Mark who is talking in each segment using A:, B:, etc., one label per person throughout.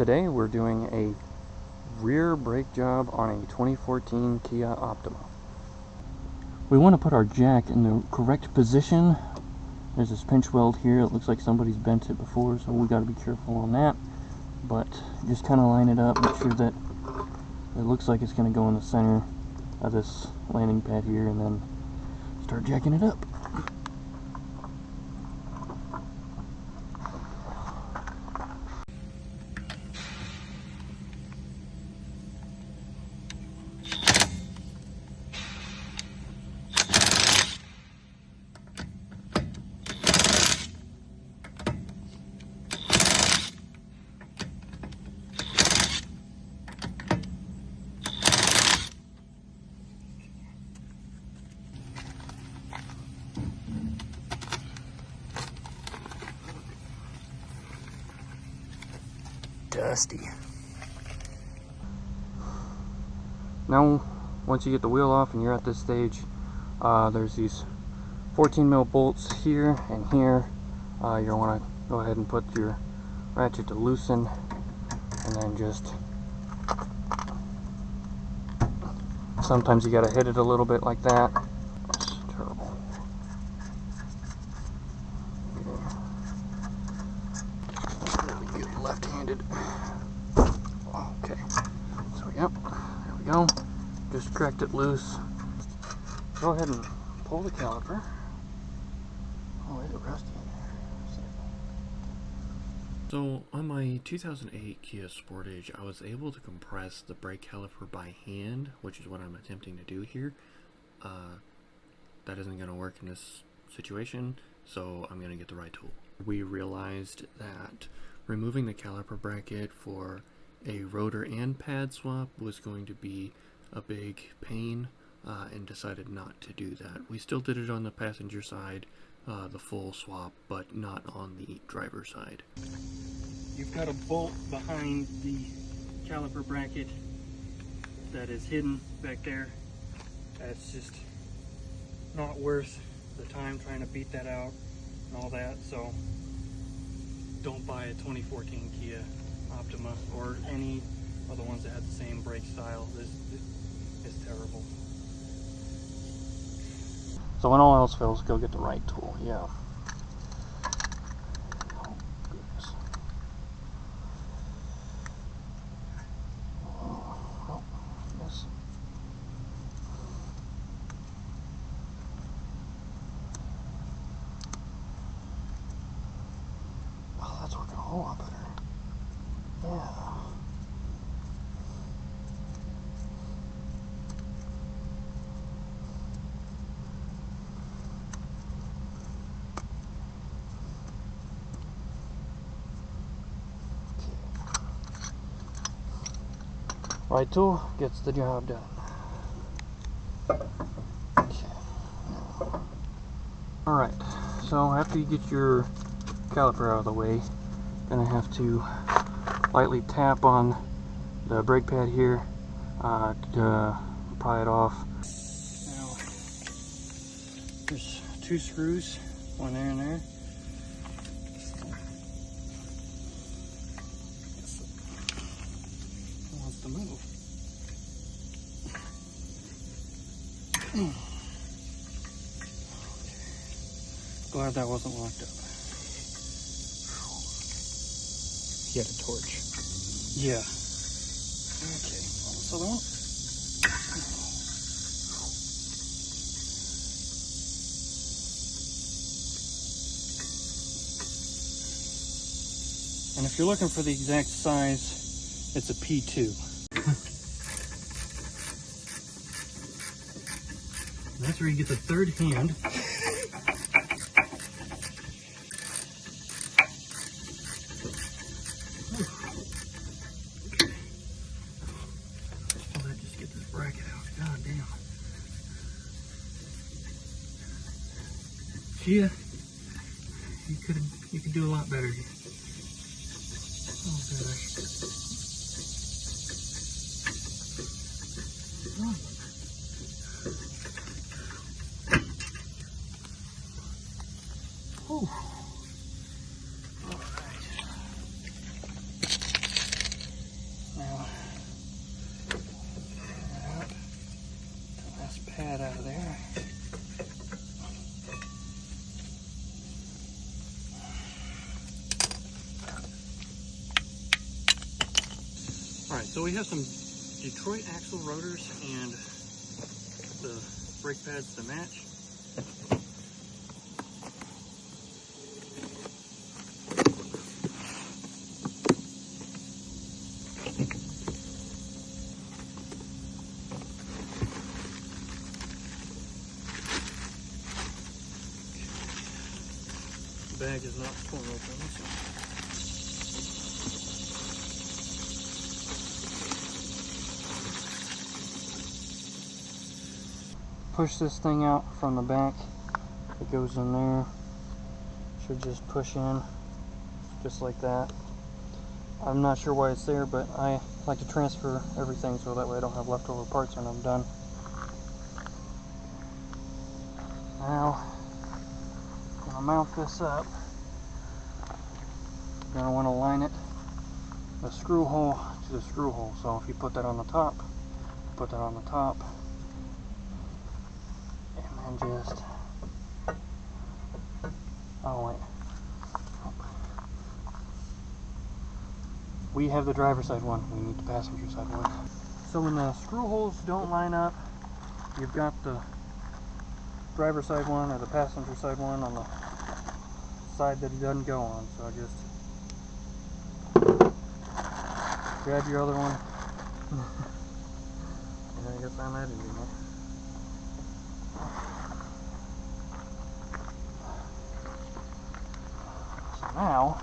A: Today we're doing a rear brake job on a 2014 Kia Optima. We want to put our jack in the correct position. There's this pinch weld here. It looks like somebody's bent it before, so we got to be careful on that. But just kind of line it up, make sure that it looks like it's going to go in the center of this landing pad here, and then start jacking it up. Dusty. Now, once you get the wheel off and you're at this stage, there's these 14mm bolts here and here. You'll want to go ahead and put your ratchet to loosen, and then just sometimes you got to hit it a little bit like that. It's terrible. Really good left-handed. Okay, so yep, there we go. Just cracked it loose. Go ahead and pull the caliper. Oh, is it rusty in there?
B: So on my 2008 Kia Sportage, I was able to compress the brake caliper by hand, which is what I'm attempting to do here. That isn't going to work in this situation, so I'm going to get the right tool. We realized that removing the caliper bracket for a rotor and pad swap was going to be a big pain, and decided not to do that. We still did it on the passenger side, the full swap, but not on the driver's side.
A: You've got a bolt behind the caliper bracket that is hidden back there. That's just not worth the time trying to beat that out and all that, so don't buy a 2014 Kia Optima or any of the ones that have the same brake style. This is terrible. So when all else fails, go get the right tool. Yeah. Oh, goodness. Oh, yes. Oh, that's working a whole lot better. Yeah. Right tool gets the job done. Okay. Alright, so after you get your caliper out of the way, you're gonna have to lightly tap on the brake pad here to pry it off. Now, there's two screws, one there and there. To move. Glad that wasn't locked up. He had a torch. Yeah. Okay. So then. And if you're looking for the exact size, it's a P2. That's where you get the third hand. Oh, that just get this bracket out. God damn. Gia, you could do a lot better here. Oh gosh. Oh. All right. Alright, so we have some Detroit axle rotors and the brake pads to match. The bag is not torn open, so. Push this thing out from the back. It goes in there. Should just push in, just like that. I'm not sure why it's there, but I like to transfer everything so that way I don't have leftover parts when I'm done. Now, I'm going to mount this up. You're going to want to line it, the screw hole to the screw hole. So if you put that on the top, put that on the top, and then just, oh wait. We have the driver's side one, we need the passenger side one. So when the screw holes don't line up, you've got the driver's side one or the passenger side one on the side that it doesn't go on. So just grab your other one. And I guess I'm editing it. So now,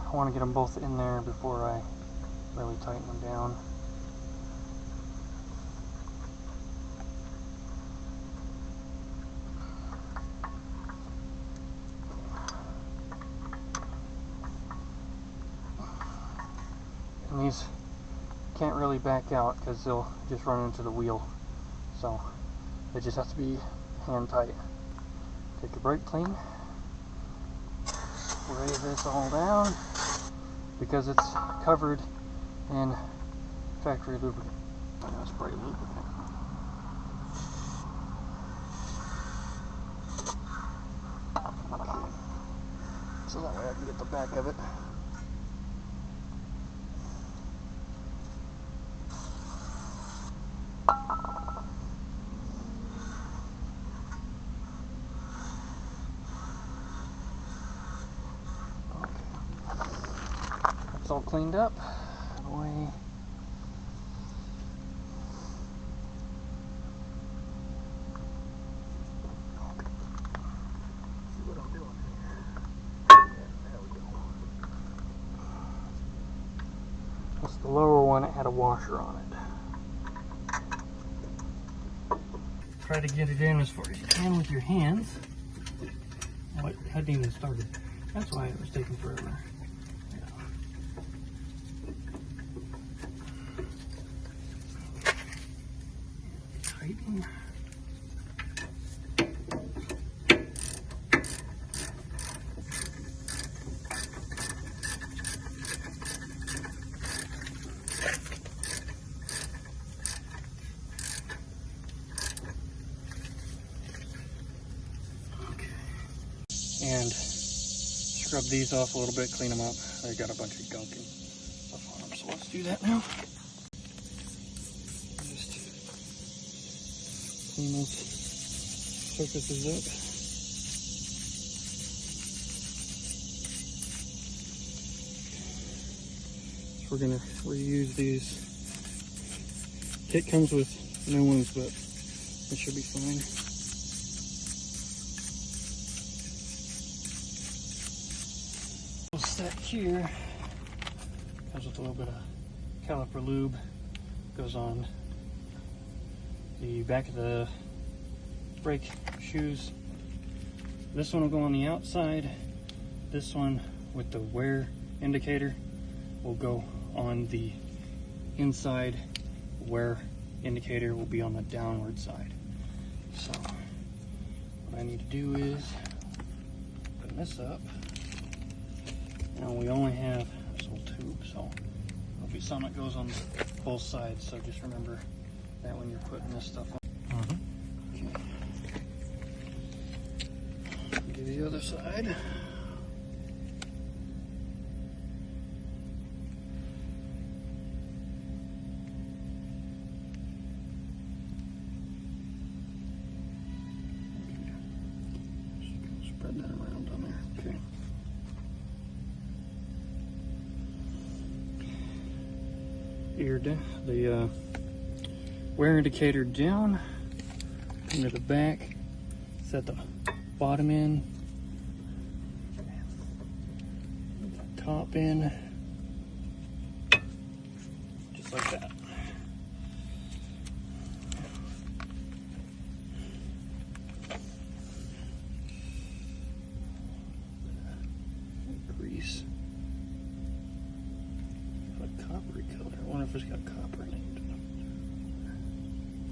A: I want to get them both in there before I really tighten them down. And these can't really back out because they'll just run into the wheel. So they just have to be hand tight. Take your brake clean. Spray this all down because it's covered in factory lubricant. I'm going to spray lubricant. Okay. So that way I can get the back of it. It's all cleaned up. Away. Okay. See what I'm doing here. Yeah, there we go. That's the lower one. It had a washer on it. Try to get it in as far as you can with your hands. Oh, it hadn't even started. That's why it was taking forever. Tighten. Okay. And scrub these off a little bit, clean them up. They got a bunch of gunk and stuff on them, so let's do that now. Clean those surfaces up. So we're gonna reuse these. Kit comes with new ones, but it should be fine. Set here comes with a little bit of caliper lube. Goes on the back of the brake shoes. This one will go on the outside. This one with the wear indicator will go on the inside wear indicator will be on the downward side. So what I need to do is open this up. Now we only have this little tube, so there'll be some that goes on both sides, so just remember that when you're putting this stuff on. Okay. Do the other side. Spread that around on there. Okay. The wear indicator down, into the back, set the bottom in, top in, just like that. Grease. A coppery color. I wonder if it's got copper in it.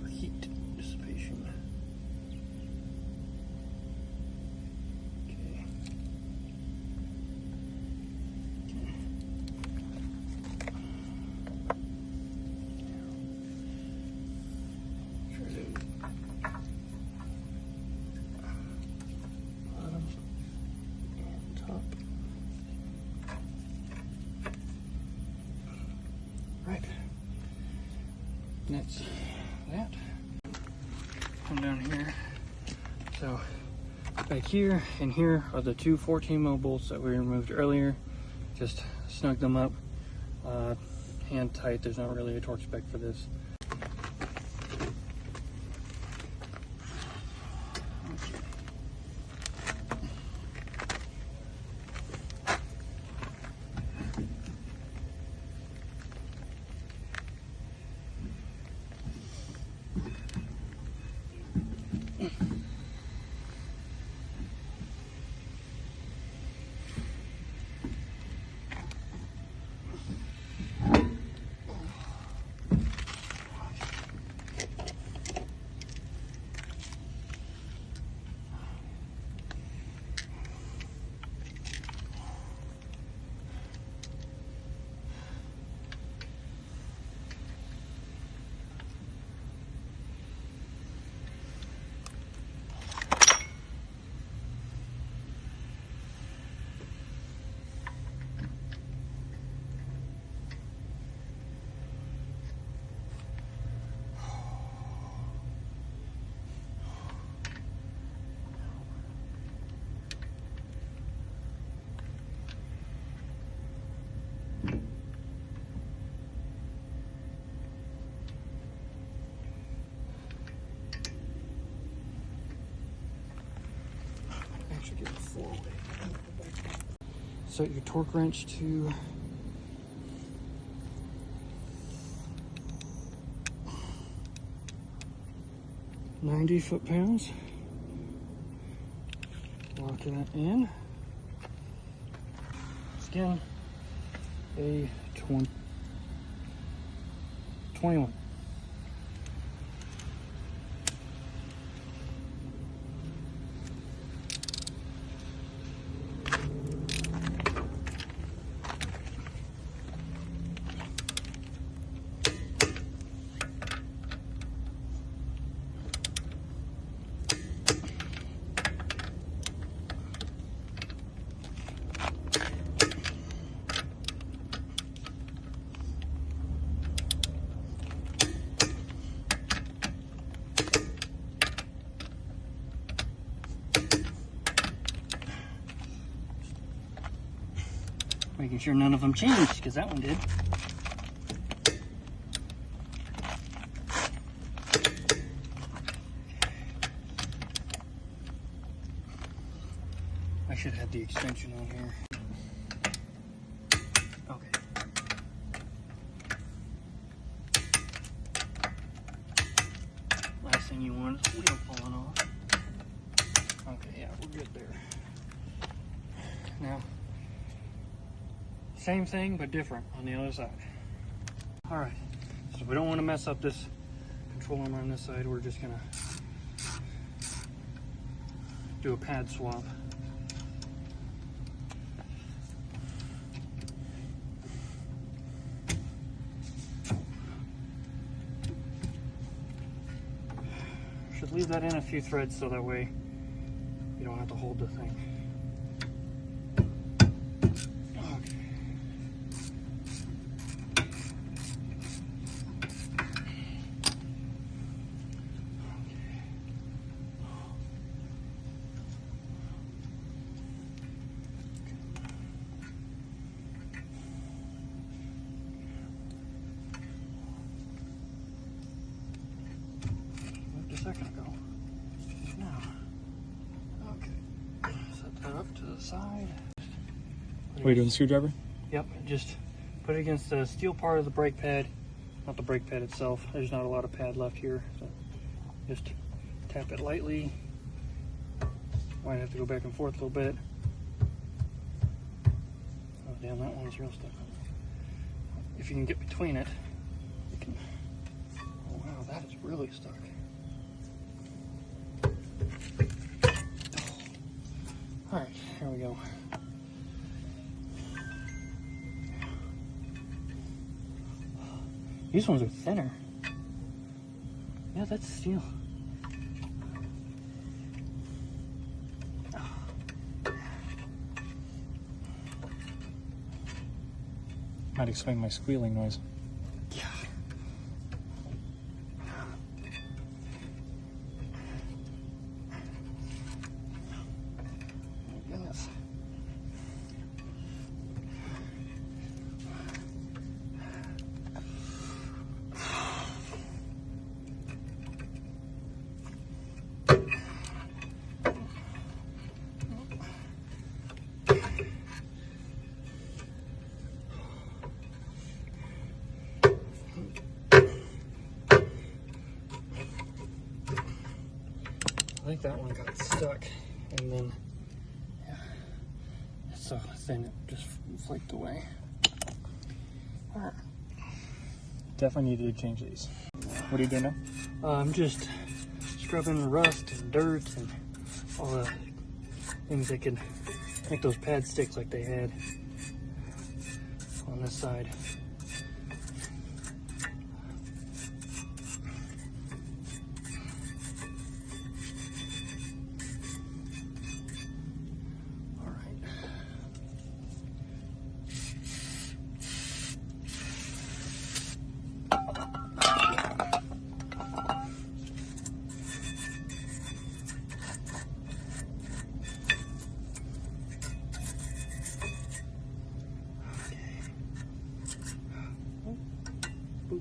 A: For heat dissipation. Okay. Try to bottom and top. Right. And that's that. Come down here. So back here and here are the two 14mm bolts that we removed earlier. Just snug them up, hand tight. There's not really a torque spec for this. Get a 4-way. Set your torque wrench to 90 foot-pounds. Lock that in. Again, a 21. Making sure none of them changed, because that one did. I should have the extension on here. Okay. Last thing you want is the wheel falling off. Okay, yeah, we're good there. Now, same thing, but different on the other side. All right, so we don't want to mess up this control arm on this side, we're just gonna do a pad swap. Should leave that in a few threads so that way you don't have to hold the thing. Second ago. Now, okay, set that up to the side.
C: What are you doing, the screwdriver?
A: Yep, just put it against the steel part of the brake pad, not the brake pad itself. There's not a lot of pad left here, so just tap it lightly. Might have to go back and forth a little bit. Oh damn, that one's real stuck. If you can get between it, you can. Oh wow, that is really stuck. Alright, here we go. These ones are thinner. Yeah, that's steel.
C: Might explain my squealing noise.
A: Yeah. Goodness. I think that one got stuck, and then yeah, it's so thin it just flaked away. All right.
C: Definitely needed to change these. What are you doing now?
A: I'm just scrubbing rust and dirt and all the things that could make those pads stick like they had on this side. All right. Boop.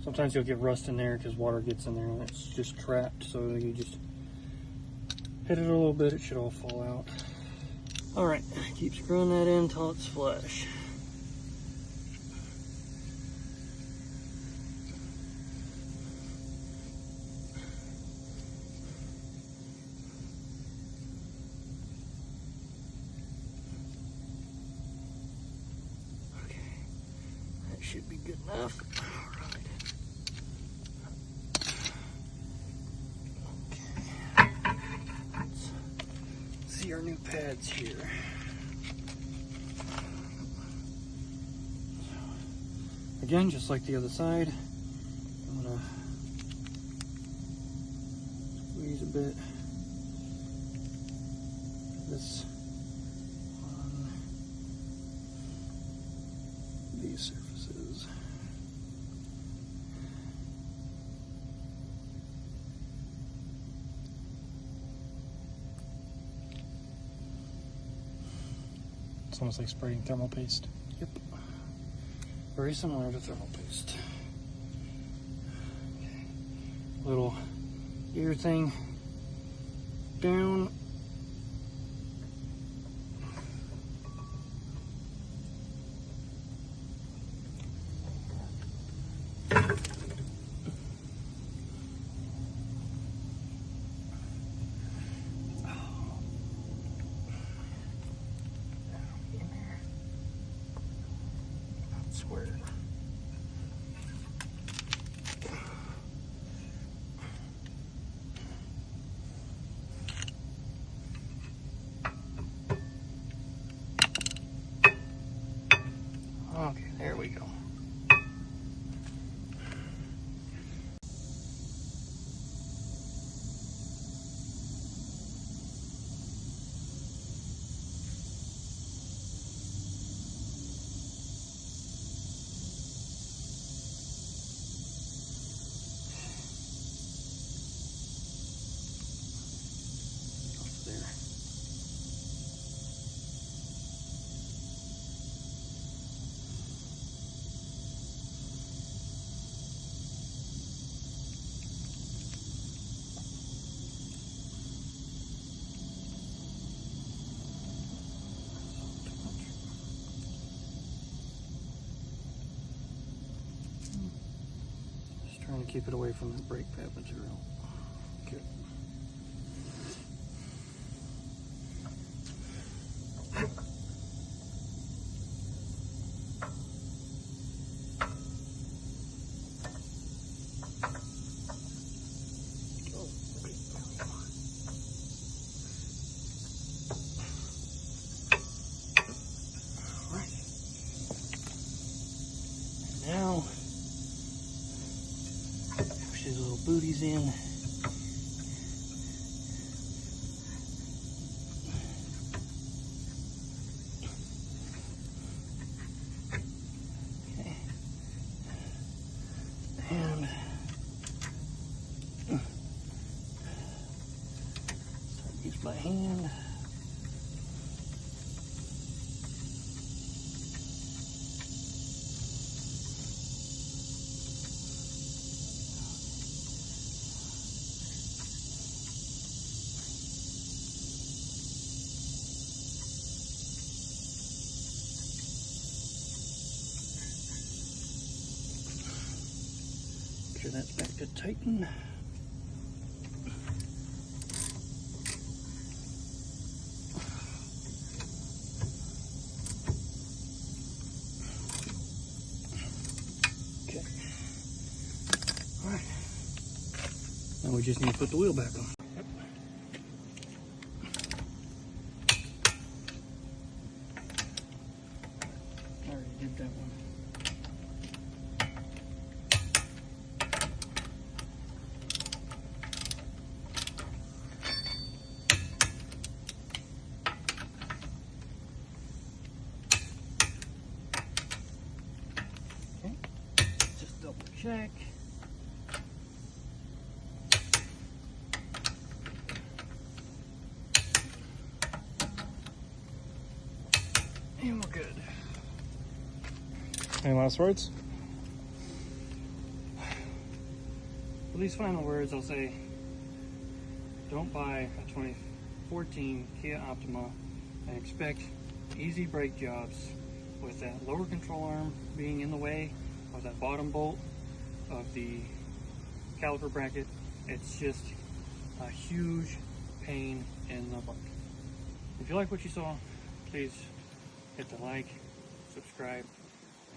A: Sometimes you'll get rust in there because water gets in there and it's just trapped, so you just hit it a little bit, it should all fall out. Alright, keep screwing that in until it's flush. Okay, that should be good enough. Alright. Okay. Let's see our new pads here. Again, just like the other side, I'm gonna squeeze a bit of this on these surfaces.
C: It's almost like spraying thermal paste.
A: Yep. Very similar to thermal paste. Okay. Little ear thing down. keep it away from the brake pad material. Okay. Now, push these little booties in. Okay. And use by hand. Make sure that's back to tighten. Okay. All right. Now we just need to put the wheel back on. Yep. I already did that one. Okay. Just double check. And we're good.
C: Any last words?
A: For these final words, I'll say, don't buy a 2014 Kia Optima and expect easy brake jobs with that lower control arm being in the way of that bottom bolt of the caliper bracket. It's just a huge pain in the butt. If you like what you saw, please hit the like, subscribe,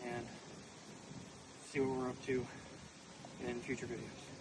A: and see what we're up to in future videos.